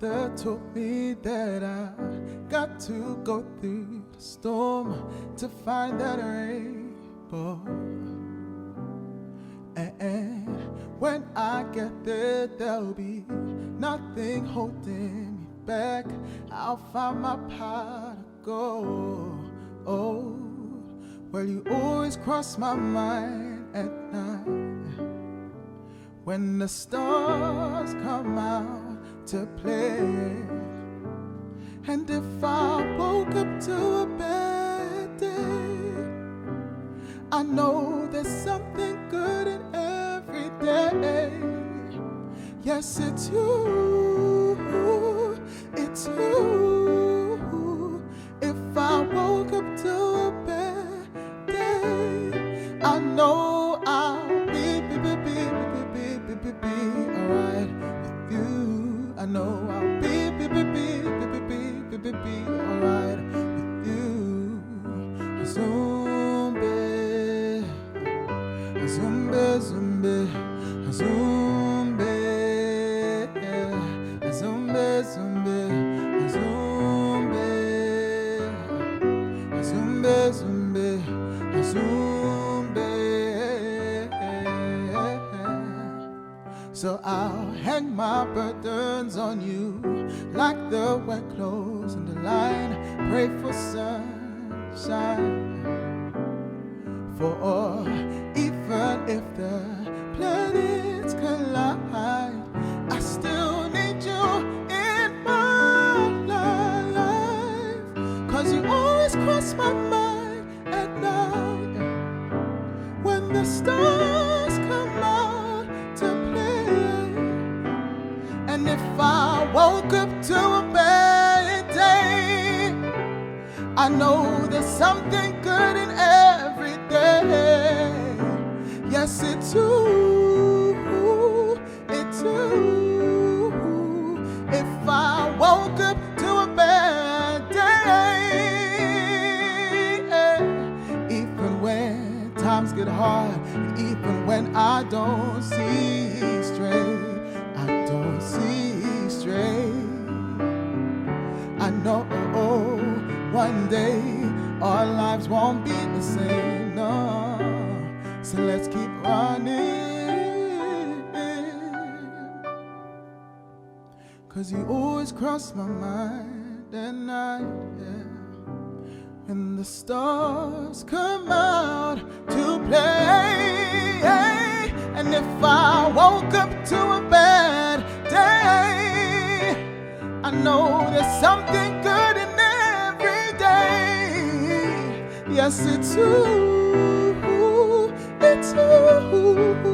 mother told me that I got to go through the storm to find that rainbow. And when I get there, there'll be nothing holding me back. I'll find my path to go. Oh, well, you always cross my mind at night when the stars come out to play. And if I woke up to a bad day, I know there's something good in every day. Yes, it's you, it's you. If I woke up to a bad day, I know I'll be alright with you. I know I'll be alright with you. Zumbé, Zumbé, Zumbé, Zumbé, Zumbé, Zumbé, Zumbé, Zumbé, Zumbé. So I'll hang my burdens on you like the wet clothes in the line. Pray for sunshine. For even if the planets collide, I still need you in my life. 'Cause you always cross my mind at night when the stars come out to play. And if I woke up to a bad day, I know there's something good in every day. Yes, it's you, it's you. If I woke up to a bad day, even when times get hard, even when I don't see straight, I don't see straight, I know one day our lives won't be the same, no. So let's keep running, 'cause you always cross my mind at night, yeah. When the stars come out to play. And if I woke up to a bad day, I know there's something good in every day. Yes, it's you, it's you.